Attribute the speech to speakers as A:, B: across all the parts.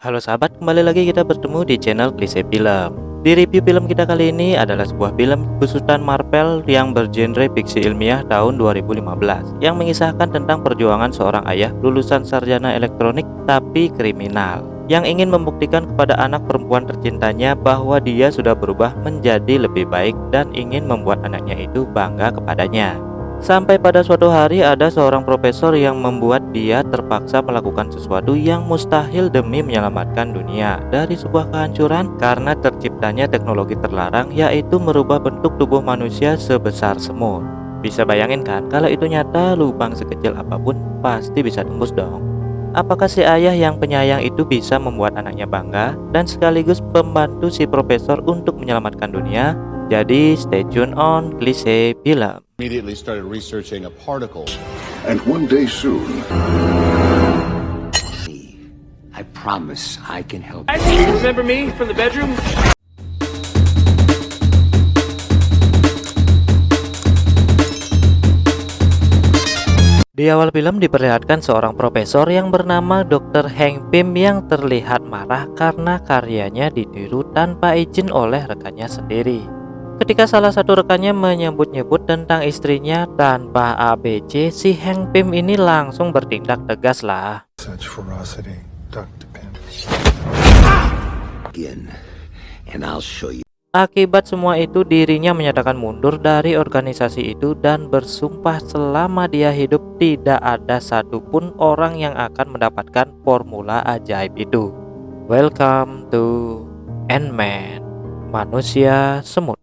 A: Halo sahabat, kembali lagi kita bertemu di channel Klise Film. Di review film kita kali ini adalah sebuah film besutan Marvel yang bergenre fiksi ilmiah tahun 2015 yang mengisahkan tentang perjuangan seorang ayah lulusan sarjana elektronik tapi kriminal yang ingin membuktikan kepada anak perempuan tercintanya bahwa dia sudah berubah menjadi lebih baik dan ingin membuat anaknya itu bangga kepadanya. Sampai pada suatu hari ada seorang profesor yang membuat dia terpaksa melakukan sesuatu yang mustahil demi menyelamatkan dunia dari sebuah kehancuran karena terciptanya teknologi terlarang, yaitu merubah bentuk tubuh manusia sebesar semut. Bisa bayangin kan, kalau itu nyata, lubang sekecil apapun pasti bisa tembus dong. Apakah si ayah yang penyayang itu bisa membuat anaknya bangga dan sekaligus membantu si profesor untuk menyelamatkan dunia? Jadi stay tune on Klise Film.
B: Immediately started researching a particle.
C: And one day soon,
D: I promise I can help.
E: Remember me from the bedroom?
A: Di awal film diperlihatkan seorang profesor yang bernama Dr. Hank Pym yang terlihat marah karena karyanya ditiru tanpa izin oleh rekannya sendiri. Ketika salah satu rekannya menyebut-nyebut tentang istrinya tanpa ABC, si Hank Pym ini langsung bertindak tegas lah.
C: such ferocity, Dr. Pym.
D: Again, and I'll show you.
A: Akibat semua itu, dirinya menyatakan mundur dari organisasi itu dan bersumpah selama dia hidup tidak ada satupun orang yang akan mendapatkan formula ajaib itu. Welcome to Ant-Man, manusia semut.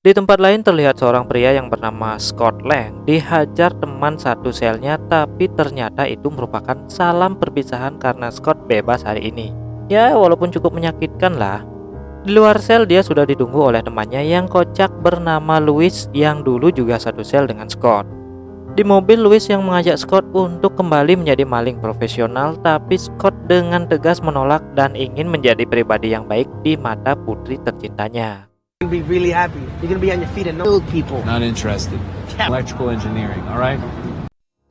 A: Di tempat lain terlihat seorang pria yang bernama Scott Lang dihajar teman satu selnya, tapi ternyata itu merupakan salam perpisahan karena Scott bebas hari ini. Ya, walaupun cukup menyakitkan lah. Di luar sel dia sudah ditunggu oleh temannya yang kocak bernama Louis yang dulu juga satu sel dengan Scott. Di mobil, Louis yang mengajak Scott untuk kembali menjadi maling profesional, tapi Scott dengan tegas menolak dan ingin menjadi pribadi yang baik di mata putri tercintanya.
E: You're gonna be really happy. You're gonna be on your feet and know people.
F: Not interested. Electrical engineering, all right?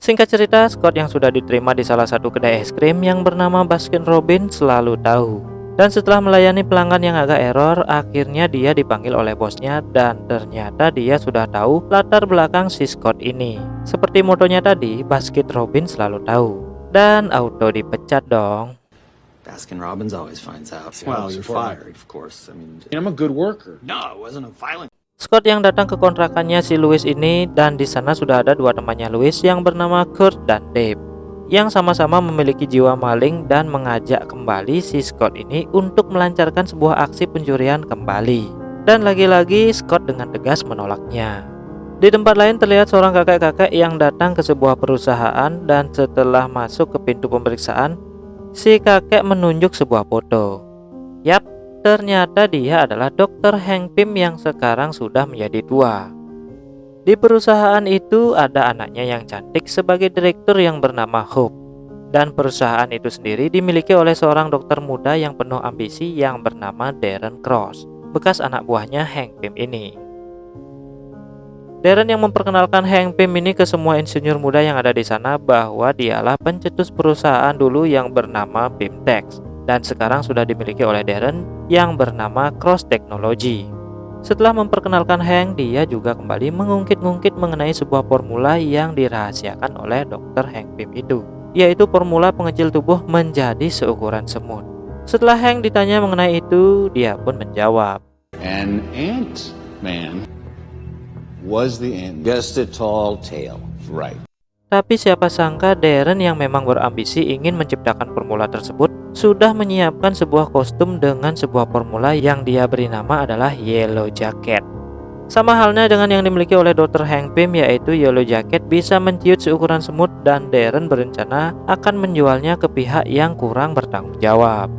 A: Singkat cerita, Scott yang sudah diterima di salah satu kedai es krim yang bernama Baskin Robbins selalu tahu. Dan setelah melayani pelanggan yang agak error, akhirnya dia dipanggil oleh bosnya dan ternyata dia sudah tahu latar belakang si Scott ini. Seperti motonya tadi, Baskin Robbins selalu tahu. Dan auto dipecat dong.
D: Baskin Robbins always finds out.
F: Well, you're fired.
D: of course. I mean,
F: I'm a good worker.
D: no, it wasn't a violent.
A: Scott yang datang ke kontrakannya si Louis ini, dan di sana sudah ada dua temannya Louis yang bernama Kurt dan Dave, yang sama-sama memiliki jiwa maling dan mengajak kembali si Scott ini untuk melancarkan sebuah aksi pencurian kembali. Dan lagi-lagi Scott dengan tegas menolaknya. Di tempat lain terlihat seorang kakek-kakek yang datang ke sebuah perusahaan dan setelah masuk ke pintu pemeriksaan, si kakek menunjuk sebuah foto. Yap, ternyata dia adalah Dr. Hank Pym yang sekarang sudah menjadi tua. Di perusahaan itu ada anaknya yang cantik sebagai direktur yang bernama Hope. Dan perusahaan itu sendiri dimiliki oleh seorang dokter muda yang penuh ambisi yang bernama Darren Cross, bekas anak buahnya Hank Pym ini. Darren yang memperkenalkan Hank Pym ini ke semua insinyur muda yang ada di sana bahwa dialah pencetus perusahaan dulu yang bernama Pymtex dan sekarang sudah dimiliki oleh Darren yang bernama Cross Technology. Setelah memperkenalkan Hank, dia juga kembali mengungkit-ungkit mengenai sebuah formula yang dirahasiakan oleh Dr. Hank Pym itu, yaitu formula pengecil tubuh menjadi seukuran semut. Setelah Hank ditanya mengenai itu, dia pun menjawab,
B: An Ant-Man was the ant.
D: Just a tall tale.
B: Right.
A: Tapi siapa sangka Darren yang memang berambisi ingin menciptakan formula tersebut sudah menyiapkan sebuah kostum dengan sebuah formula yang dia beri nama adalah Yellow Jacket. Sama halnya dengan yang dimiliki oleh Dr. Hank Pym, yaitu Yellow Jacket bisa menciut seukuran semut dan Darren berencana akan menjualnya ke pihak yang kurang bertanggung jawab.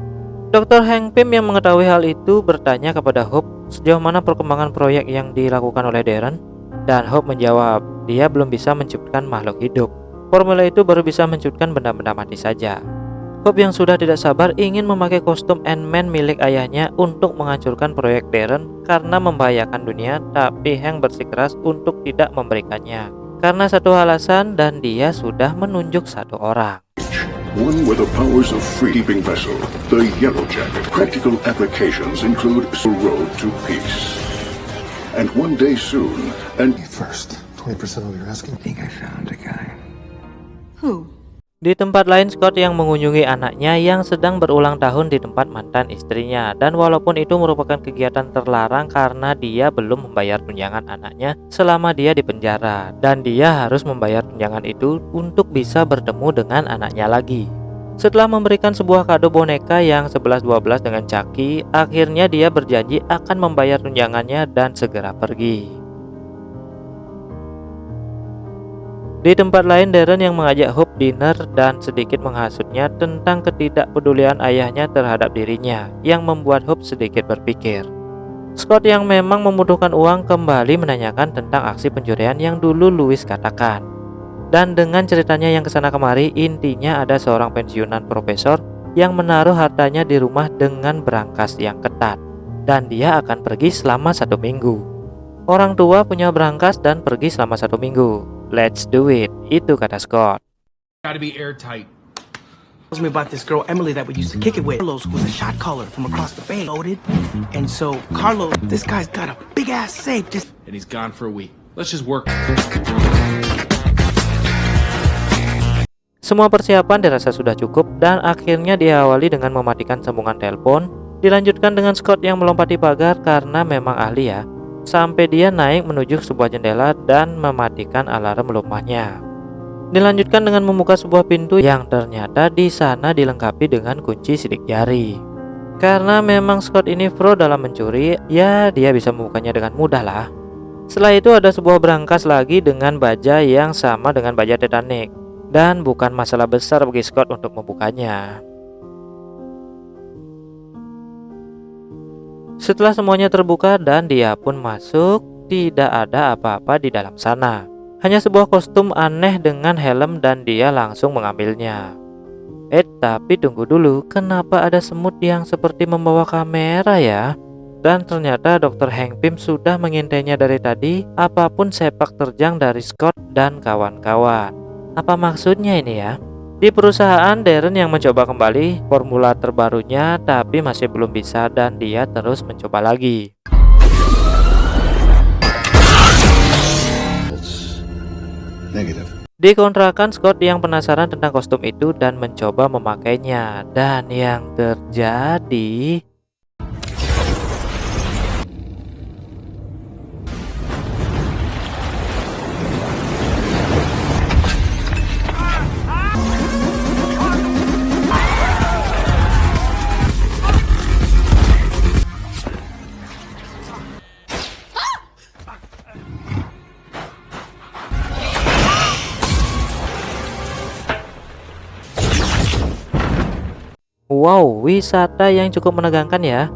A: Dr. Hank Pym yang mengetahui hal itu bertanya kepada Hope sejauh mana perkembangan proyek yang dilakukan oleh Darren. Dan Hope menjawab, dia belum bisa menciptakan makhluk hidup. Formula itu baru bisa menciptakan benda-benda mati saja. Hope yang sudah tidak sabar ingin memakai kostum Ant-Man milik ayahnya untuk menghancurkan proyek Darren karena membahayakan dunia, tapi Hank bersikeras untuk tidak memberikannya. karena satu alasan dan dia sudah menunjuk satu orang.
C: One with the powers of free-keeping vessel, the Yellow Jacket. Practical applications include the road to peace. And one day soon, and
G: First, 20% of your asking. I think I found a guy.
H: Who?
A: Di tempat lain, Scott yang mengunjungi anaknya yang sedang berulang tahun di tempat mantan istrinya. Dan walaupun itu merupakan kegiatan terlarang karena dia belum membayar tunjangan anaknya selama dia di penjara. Dan dia harus membayar tunjangan itu untuk bisa bertemu dengan anaknya lagi. Setelah memberikan sebuah kado boneka yang 11-12 dengan Chucky, akhirnya dia berjanji akan membayar tunjangannya dan segera pergi. Di tempat lain, Darren yang mengajak Hope dinner dan sedikit menghasutnya tentang ketidakpedulian ayahnya terhadap dirinya, yang membuat Hope sedikit berpikir. Scott yang memang membutuhkan uang kembali menanyakan tentang aksi pencurian yang dulu Louis katakan. Dan dengan ceritanya yang kesana kemari, intinya ada seorang pensiunan profesor yang menaruh hartanya di rumah dengan berangkas yang ketat, dan dia akan pergi selama 1 minggu. Orang tua punya berangkas dan pergi selama 1 minggu. Let's do it, itu kata Scott.
F: Gotta be airtight.
E: Tells me about this girl Emily that we used to kick it with. Carlos was a shot caller from across the bay, loaded. And so Carlos, this guy's got a big ass safe. Just
F: And he's gone for a week. Let's just work.
A: Semua persiapan dirasa sudah cukup dan akhirnya diawali dengan mematikan sambungan telepon. Dilanjutkan dengan Scott yang melompati pagar karena memang ahli ya, sampai dia naik menuju sebuah jendela dan mematikan alarm rumahnya. Dilanjutkan dengan membuka sebuah pintu yang ternyata di sana dilengkapi dengan kunci sidik jari. Karena memang Scott ini pro dalam mencuri, ya dia bisa membukanya dengan mudah lah. Setelah itu ada sebuah berangkas lagi dengan baja yang sama dengan baja Titanic, dan bukan masalah besar bagi Scott untuk membukanya. Setelah semuanya terbuka dan dia pun masuk, tidak ada apa-apa di dalam sana. Hanya sebuah kostum aneh dengan helm dan dia langsung mengambilnya. Tapi tunggu dulu, kenapa ada semut yang seperti membawa kamera ya? Dan ternyata Dr. Hank Pym sudah mengintainya dari tadi, apapun sepak terjang dari Scott dan kawan-kawan. Apa maksudnya ini ya? Di perusahaan, Darren yang mencoba kembali formula terbarunya tapi masih belum bisa dan dia terus mencoba lagi.
C: negative.
A: Di kontrakan, Scott yang penasaran tentang kostum itu dan mencoba memakainya. Dan yang terjadi... Wow, wisata yang cukup menegangkan ya.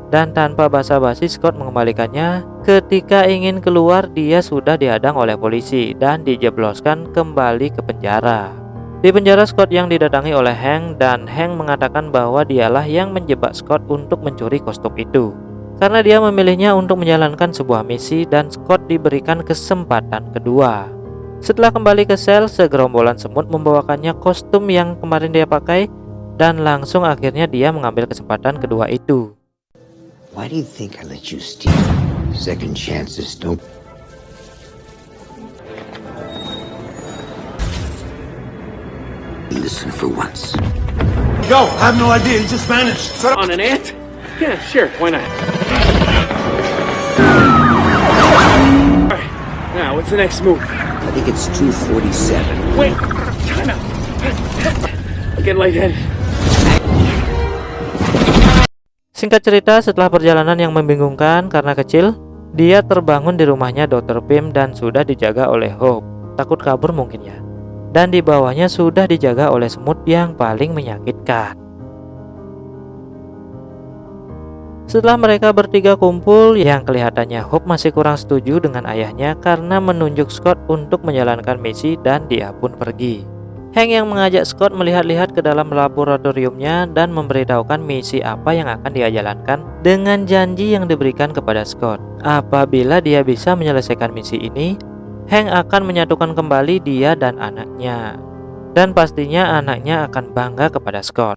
A: Dan tanpa basa-basi Scott mengembalikannya. Ketika ingin keluar, dia sudah dihadang oleh polisi dan dijebloskan kembali ke penjara. Di penjara, Scott yang didatangi oleh Hank dan Hank mengatakan bahwa dialah yang menjebak Scott untuk mencuri kostum itu. Karena dia memilihnya untuk menjalankan sebuah misi dan Scott diberikan kesempatan kedua. Setelah kembali ke sel, segerombolan semut membawakannya kostum yang kemarin dia pakai. Dan langsung akhirnya dia mengambil kesempatan kedua itu.
I: Why do you think I let you steal? Second chances don't. Listen for once.
G: Yo, I have no idea. He just vanished.
E: on an ant? Yeah, sure. Why not? All right. Now, what's the next move?
I: I think it's 247.
E: Wait. Time out. I get lightheaded.
A: Singkat cerita, setelah perjalanan yang membingungkan karena kecil, dia terbangun di rumahnya Dr. Pym dan sudah dijaga oleh Hope. Takut kabur mungkin ya. Dan di bawahnya sudah dijaga oleh semut yang paling menyakitkan. Setelah mereka bertiga kumpul, yang kelihatannya Hope masih kurang setuju dengan ayahnya karena menunjuk Scott untuk menjalankan misi dan dia pun pergi. Hank yang mengajak Scott melihat-lihat ke dalam laboratoriumnya dan memberitahukan misi apa yang akan dia jalankan dengan janji yang diberikan kepada Scott. Apabila dia bisa menyelesaikan misi ini, Hank akan menyatukan kembali dia dan anaknya. Dan pastinya anaknya akan bangga kepada Scott.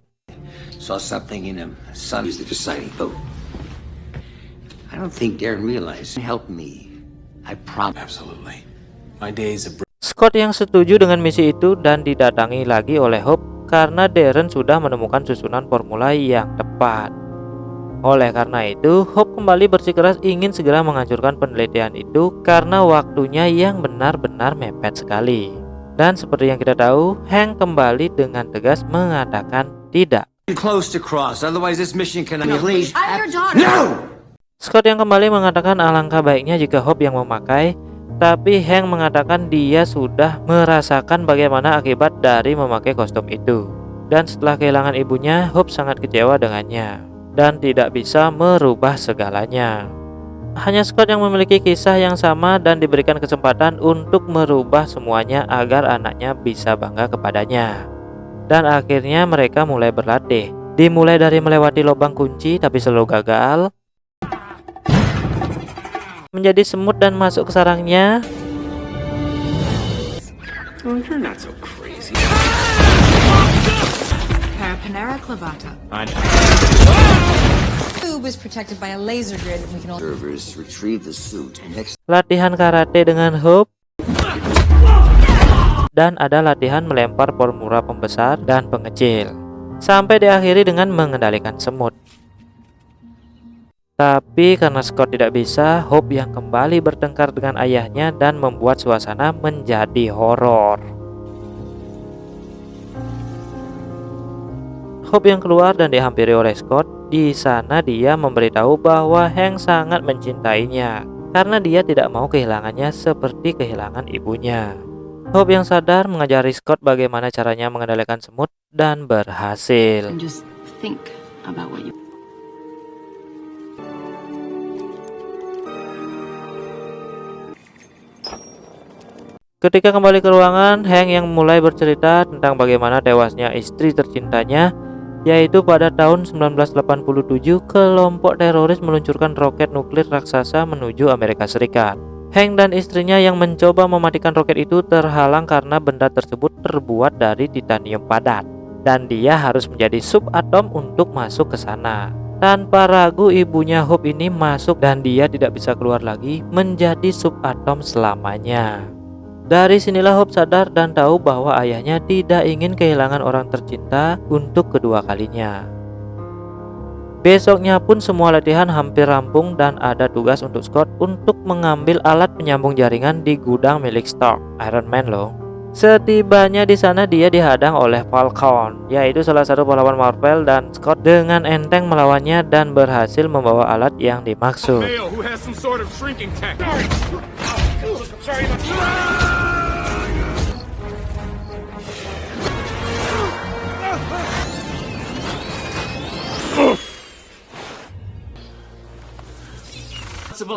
I: Saw something in him. Son was the deciding vote. I don't think Darren realized. Help me. I promise.
G: Absolutely. My days of
A: Scott yang setuju dengan misi itu dan didatangi lagi oleh Hope karena Darren sudah menemukan susunan formula yang tepat. Oleh karena itu, Hope kembali bersikeras ingin segera menghancurkan penelitian itu karena waktunya yang benar-benar mepet sekali. Dan seperti yang kita tahu, Hank kembali dengan tegas mengatakan tidak.
I: Close to cross, otherwise this mission cannot be released.
H: I'm your daughter.
I: No!
A: Scott yang kembali mengatakan alangkah baiknya jika Hope yang memakai, tapi Hank mengatakan dia sudah merasakan bagaimana akibat dari memakai kostum itu. Dan setelah kehilangan ibunya, Hope sangat kecewa dengannya dan tidak bisa merubah segalanya. Hanya Scott yang memiliki kisah yang sama dan diberikan kesempatan untuk merubah semuanya agar anaknya bisa bangga kepadanya. Dan akhirnya mereka mulai berlatih. Dimulai dari melewati lubang kunci tapi selalu gagal, menjadi semut dan masuk ke sarangnya,
E: Oh, you're not so crazy.
H: Parapanera clavata. Tube is protected by a laser grid, and we can all.
I: Servers retrieve the suit and next
A: latihan karate dengan Hope, dan ada latihan melempar formula pembesar dan pengecil, sampai diakhiri dengan mengendalikan semut. Tapi karena Scott tidak bisa, Hope yang kembali bertengkar dengan ayahnya dan membuat suasana menjadi horor. Hope yang keluar dan dihampiri oleh Scott. Di sana dia memberitahu bahwa Hank sangat mencintainya karena dia tidak mau kehilangannya seperti kehilangan ibunya. Hope yang sadar mengajari Scott bagaimana caranya mengendalikan semut dan berhasil.
H: And just think about what you.
A: Ketika kembali ke ruangan, Hank yang mulai bercerita tentang bagaimana tewasnya istri tercintanya, yaitu pada tahun 1987 kelompok teroris meluncurkan roket nuklir raksasa menuju Amerika Serikat. Hank dan istrinya yang mencoba mematikan roket itu terhalang karena benda tersebut terbuat dari titanium padat, dan dia harus menjadi subatom untuk masuk ke sana. Tanpa ragu ibunya Hope ini masuk dan dia tidak bisa keluar lagi menjadi subatom selamanya. Dari sinilah Hope sadar dan tahu bahwa ayahnya tidak ingin kehilangan orang tercinta untuk kedua kalinya. Besoknya pun semua latihan hampir rampung dan ada tugas untuk Scott untuk mengambil alat penyambung jaringan di gudang milik Stark, Iron Man loh. Setibanya di sana dia dihadang oleh Falcon, yaitu salah satu pahlawan Marvel, dan Scott dengan enteng melawannya dan berhasil membawa alat yang dimaksud.
F: Male who has some sort of shrinking tech.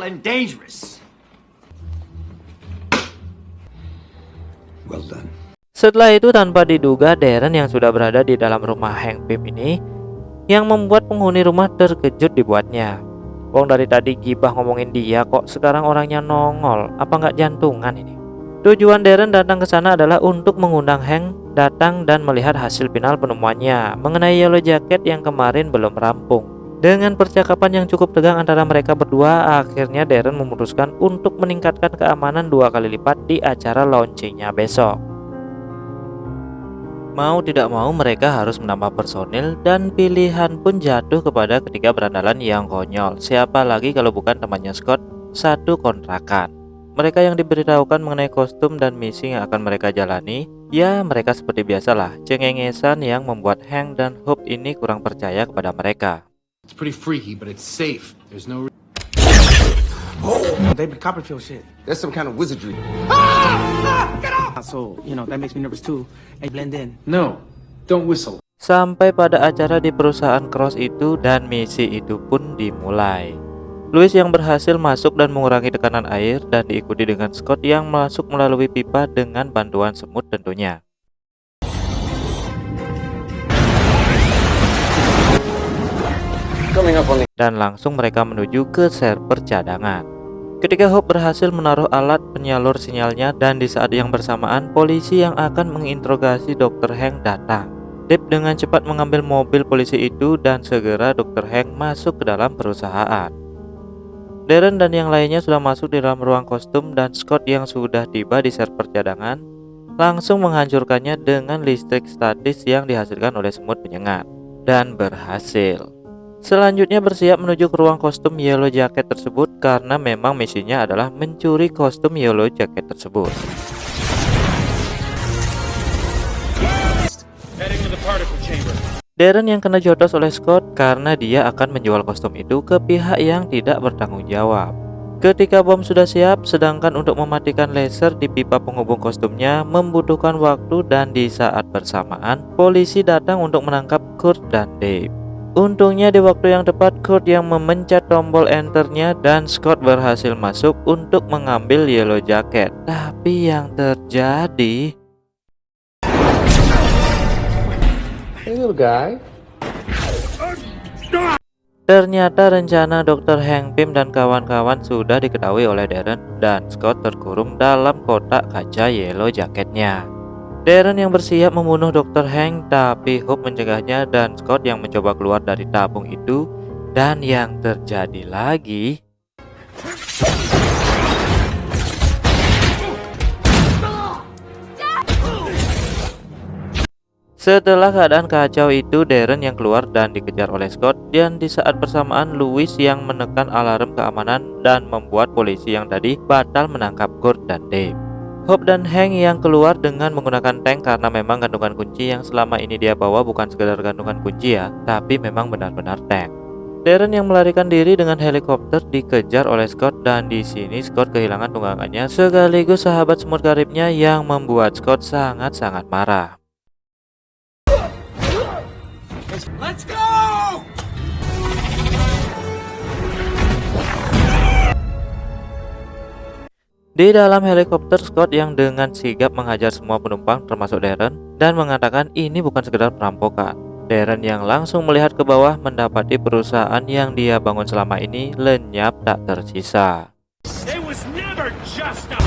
I: and dangerous. Well done.
A: Setelah itu tanpa diduga Darren yang sudah berada di dalam rumah Hank Pym ini yang membuat penghuni rumah terkejut dibuatnya. Wong dari tadi gibah ngomongin dia kok sekarang orangnya nongol, apa nggak jantungan ini? Tujuan Darren datang ke sana adalah untuk mengundang Hank datang dan melihat hasil final penemuannya mengenai Yellow Jacket yang kemarin belum rampung. Dengan percakapan yang cukup tegang antara mereka berdua, akhirnya Darren memutuskan untuk meningkatkan keamanan 2 kali lipat di acara launchingnya besok. Mau tidak mau mereka harus menambah personil dan pilihan pun jatuh kepada ketiga berandalan yang konyol. Siapa lagi kalau bukan temannya Scott, satu kontrakan. Mereka yang diberitahukan mengenai kostum dan misi yang akan mereka jalani, ya mereka seperti biasalah, cengengesan yang membuat Hank dan Hope ini kurang percaya kepada mereka.
F: It's pretty freaky, but it's safe. There's no
E: David Copperfield shit.
G: That's some kind of wizardry.
E: So, that makes me nervous too. And blend in.
F: No, don't whistle.
A: Sampai pada acara di perusahaan Cross itu dan misi itu pun dimulai. Louis yang berhasil masuk dan mengurangi tekanan air dan diikuti dengan Scott yang masuk melalui pipa dengan bantuan semut tentunya. Dan langsung mereka menuju ke server cadangan. Ketika Hope berhasil menaruh alat penyalur sinyalnya dan di saat yang bersamaan polisi yang akan menginterogasi Dr. Hank datang. Dave dengan cepat mengambil mobil polisi itu dan segera Dr. Hank masuk ke dalam perusahaan. Darren dan yang lainnya sudah masuk di dalam ruang kostum dan Scott yang sudah tiba di server cadangan langsung menghancurkannya dengan listrik statis yang dihasilkan oleh semut penyengat dan berhasil. Selanjutnya bersiap menuju ke ruang kostum Yellow Jacket tersebut karena memang misinya adalah mencuri kostum Yellow Jacket tersebut. Darren yang kena jotos oleh Scott karena dia akan menjual kostum itu ke pihak yang tidak bertanggung jawab. Ketika bom sudah siap, sedangkan untuk mematikan laser di pipa penghubung kostumnya membutuhkan waktu dan di saat bersamaan polisi datang untuk menangkap Kurt dan Dave. Untungnya di waktu yang tepat Kurt yang memencet tombol enternya dan Scott berhasil masuk untuk mengambil Yellow Jacket. Tapi yang terjadi...
G: Hey, little guy.
A: Ternyata rencana Dr. Hank Pym dan kawan-kawan sudah diketahui oleh Darren dan Scott terkurung dalam kotak kaca Yellow Jacketnya. Darren yang bersiap membunuh Dr. Hank tapi Hope mencegahnya dan Scott yang mencoba keluar dari tabung itu dan yang terjadi lagi... Setelah keadaan kacau itu, Darren yang keluar dan dikejar oleh Scott dan di saat bersamaan Louis yang menekan alarm keamanan dan membuat polisi yang tadi batal menangkap Kurt dan Dave. Hope dan Hank yang keluar dengan menggunakan tank karena memang gantungan kunci yang selama ini dia bawa bukan sekedar gantungan kunci ya, tapi memang benar-benar tank. Darren yang melarikan diri dengan helikopter dikejar oleh Scott dan di sini Scott kehilangan tunggangannya sekaligus sahabat semut karibnya yang membuat Scott sangat-sangat marah.
E: Let's go!
A: Di dalam helikopter, Scott yang dengan sigap menghajar semua penumpang termasuk Darren dan mengatakan ini bukan sekedar perampokan. Darren yang langsung melihat ke bawah mendapati perusahaan yang dia bangun selama ini lenyap tak tersisa.
F: It was never just a...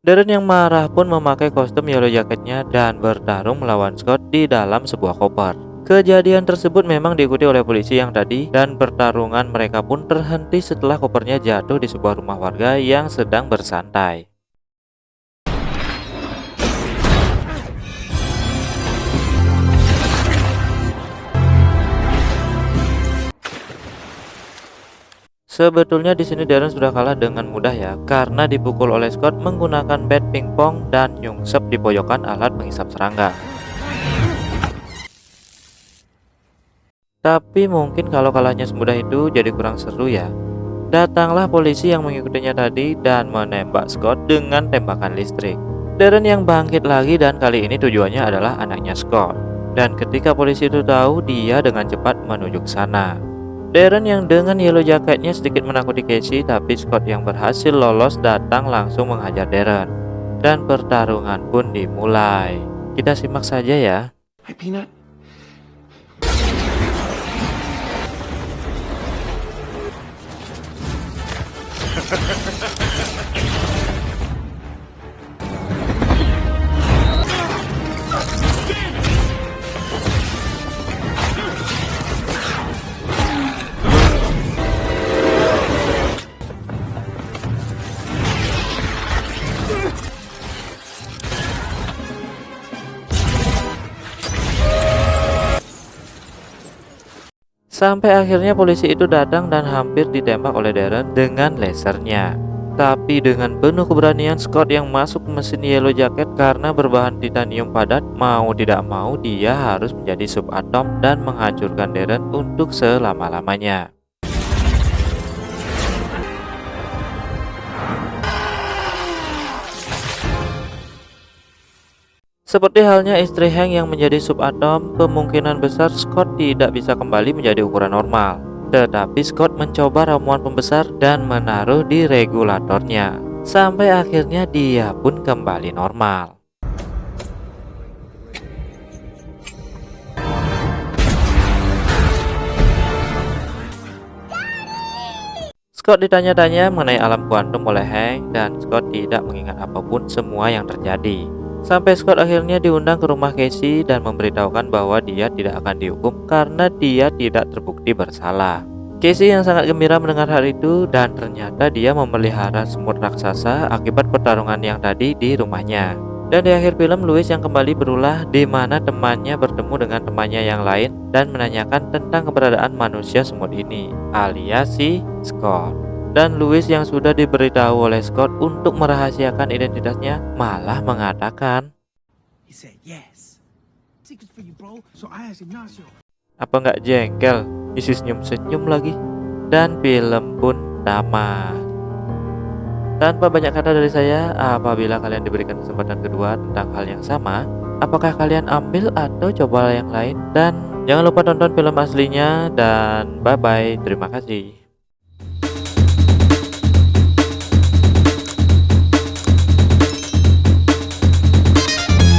A: Darren yang marah pun memakai kostum Yellow Jacketnya dan bertarung melawan Scott di dalam sebuah koper. Kejadian tersebut memang diikuti oleh polisi yang tadi dan pertarungan mereka pun terhenti setelah kopernya jatuh di sebuah rumah warga yang sedang bersantai. Sebetulnya di sini Darren sudah kalah dengan mudah ya, karena dipukul oleh Scott menggunakan bat pingpong dan nyungsep di pojokan alat penghisap serangga. Tapi mungkin kalau kalahnya semudah itu jadi kurang seru ya. Datanglah polisi yang mengikutinya tadi dan menembak Scott dengan tembakan listrik. Darren yang bangkit lagi dan kali ini tujuannya adalah anaknya Scott. Dan ketika polisi itu tahu, dia dengan cepat menuju ke sana. Darren yang dengan Yellow Jacketnya sedikit menakuti Casey, tapi Scott yang berhasil lolos datang langsung menghajar Darren. Dan pertarungan pun dimulai. Kita simak saja ya.
G: Hi, Peanut.
A: Sampai akhirnya polisi itu datang dan hampir ditembak oleh Darren dengan lasernya. Tapi dengan penuh keberanian Scott yang masuk ke mesin Yellow Jacket karena berbahan titanium padat, mau tidak mau dia harus menjadi subatom dan menghancurkan Darren untuk selama-lamanya. Seperti halnya istri Hank yang menjadi subatom, kemungkinan besar Scott tidak bisa kembali menjadi ukuran normal. Tetapi Scott mencoba ramuan pembesar dan menaruh di regulatornya. Sampai akhirnya dia pun kembali normal. Scott ditanya-tanya mengenai alam kuantum oleh Hank dan Scott tidak mengingat apapun semua yang terjadi. Sampai Scott akhirnya diundang ke rumah Casey dan memberitahukan bahwa dia tidak akan dihukum karena dia tidak terbukti bersalah. Casey yang sangat gembira mendengar hal itu dan ternyata dia memelihara semut raksasa akibat pertarungan yang tadi di rumahnya. Dan di akhir film, Louis yang kembali berulah di mana temannya bertemu dengan temannya yang lain dan menanyakan tentang keberadaan manusia semut ini, alias si Scott. Dan Louis yang sudah diberitahu oleh Scott untuk merahasiakan identitasnya malah mengatakan,
E: He said, yes. Secrets for you, bro. So I asked Ignacio.
A: apa nggak jengkel, isi senyum-senyum lagi. Dan film pun tamat. Tanpa banyak kata dari saya, apabila kalian diberikan kesempatan kedua tentang hal yang sama, apakah kalian ambil atau coba yang lain? Dan jangan lupa tonton film aslinya dan bye-bye, terima kasih.